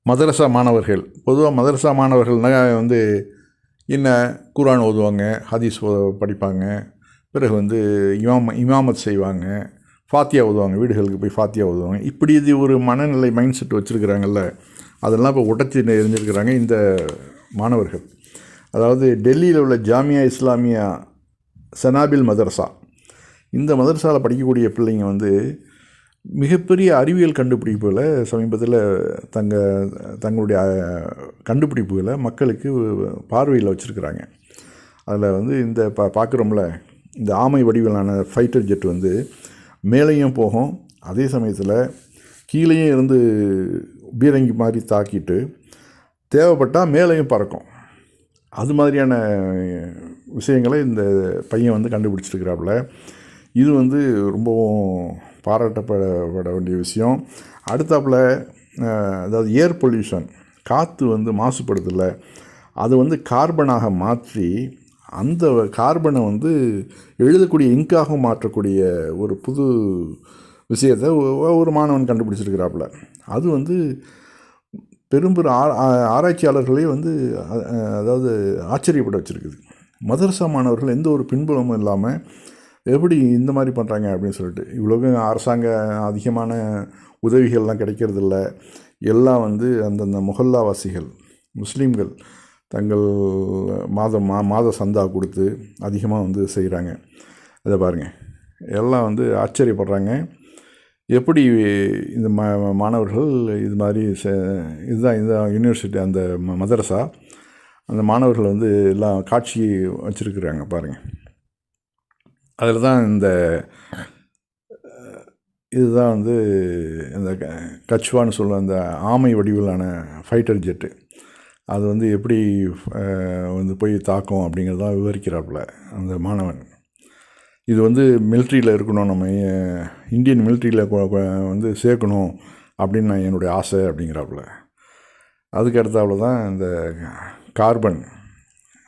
மதரசா மாணவர்கள் பொதுவாக மதரசா மாணவர்கள்னால் வந்து என்ன குர்ஆன் ஓதுவாங்க, ஹதீஸ் படிப்பாங்க, பிறகு வந்து இமாமத் செய்வாங்க, ஃபாத்தியா ஓதுவாங்க, வீடுகளுக்கு போய் ஃபாத்தியா ஓதுவாங்க. இப்படி இது ஒரு மனநிலை மைண்ட் செட் வச்சுருக்கிறாங்கல்ல, அதெல்லாம் இப்போ உடச்சி எரிஞ்சிருக்கிறாங்க இந்த மாணவர்கள். அதாவது டெல்லியில் உள்ள ஜாமியா இஸ்லாமியா சனாபில் மதரசா, இந்த மதரசாவில் படிக்கக்கூடிய பிள்ளைங்க வந்து மிகப்பெரிய அறிவியல் கண்டுபிடிப்புகளை சமீபத்தில் தங்களுடைய கண்டுபிடிப்புகளை மக்களுக்கு பார்வையில் வச்சுருக்கிறாங்க. அதில் வந்து இந்த பார்க்குறோம்ல, இந்த ஆமை வடிவிலான ஃபைட்டர் ஜெட் வந்து மேலேயும் போகும், அதே சமயத்தில் கீழேயும் இருந்து பீரங்கி மாதிரி தாக்கிட்டு தேவைப்பட்டால் மேலேயும் பறக்கும். அது மாதிரியான விஷயங்களை இந்த பையன் வந்து கண்டுபிடிச்சிருக்கிறாப்புல. இது வந்து ரொம்பவும் பாராட்டப்பட வேண்டிய விஷயம். அடுத்தாப்பில் அதாவது ஏர் பொல்யூஷன், காற்று வந்து மாசுபடுத்தல, அது வந்து கார்பனாக மாற்றி அந்த கார்பனை வந்து எழுதக்கூடிய இங்காக மாற்றக்கூடிய ஒரு புது விஷயத்தை ஒரு மாணவன் கண்டுபிடிச்சிருக்கிறாப்புல. அது வந்து பெரும்பெரும் ஆராய்ச்சியாளர்களே வந்து அதாவது ஆச்சரியப்பட வச்சுருக்குது. மதரசா மாணவர்கள் எந்த ஒரு பின்புலமும் இல்லாமல் எப்படி இந்த மாதிரி பண்ணுறாங்க அப்படின்னு சொல்லிட்டு, இவ்வளோ அரசாங்க அதிகமான உதவிகள்லாம் கிடைக்கிறதில்ல. எல்லாம் வந்து அந்தந்த முஹல்லாவாசிகள் முஸ்லீம்கள் தங்கள் மாத சந்தா கொடுத்து அதிகமாக வந்து செய்கிறாங்க. இதை பாருங்கள், எல்லாம் வந்து ஆச்சரியப்படுறாங்க. எப்படி இந்த மாணவர்கள் இது மாதிரி இதுதான் இந்த யூனிவர்சிட்டி, அந்த மதரசா, அந்த மாணவர்கள் வந்து எல்லாம் காட்சி வச்சுருக்குறாங்க பாருங்கள். அதில் தான் இதுதான் வந்து இந்த கச்வான்னு சொல்லுவாங்க, அந்த ஆமை வடிவிலான ஃபைட்டர் ஜெட்டு, அது வந்து எப்படி வந்து போய் தாக்கும் அப்படிங்கிறதான் விவரிக்கிறாப்புல அந்த மாணவன். இது வந்து மிலிட்ரியில் இருக்கணும், நம்ம இந்தியன் மிலிட்ரியில் வந்து சேர்க்கணும் அப்படின்னு நான் என்னுடைய ஆசை அப்படிங்கிறாப்புல. அதுக்கு அடுத்தாப்புல தான் இந்த கார்பன்,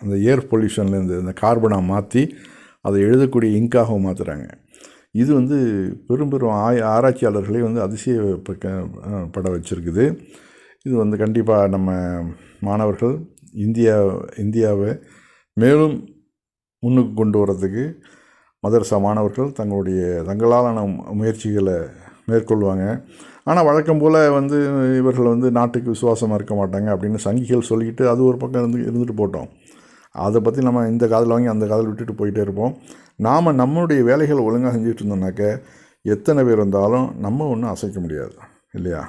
அந்த ஏர் பொல்யூஷன்லேருந்து இந்த கார்பனாக மாற்றி அதை எழுதக்கூடிய இங்காகவும் மாற்றுறாங்க. இது வந்து பெரும் ஆராய்ச்சியாளர்களே வந்து அதிசயப்பட வச்சுருக்குது. இது வந்து கண்டிப்பாக நம்ம மாணவர்கள் இந்தியாவை மேலும் முன்னுக்கு கொண்டு வரதுக்கு மதரசா மாணவர்கள் தங்களாலான முயற்சிகளை மேற்கொள்வாங்க. ஆனால் வழக்கம் போல் வந்து இவர்கள் வந்து நாட்டுக்கு விசுவாசமாக இருக்க மாட்டாங்க அப்படின்னு சங்கிகள் சொல்லிக்கிட்டு அது ஒரு பக்கம் இருந்துட்டு போட்டோம். அதை பற்றி நம்ம இந்த காதில் வாங்கி அந்த காதில் விட்டுட்டு போயிட்டே இருப்போம். நாம் நம்மளுடைய வேலைகளை ஒழுங்காக செஞ்சுட்டு இருந்தோம்னாக்க எத்தனை பேர் வந்தாலும் நம்ம ஒன்றும் அசைக்க முடியாது இல்லையா?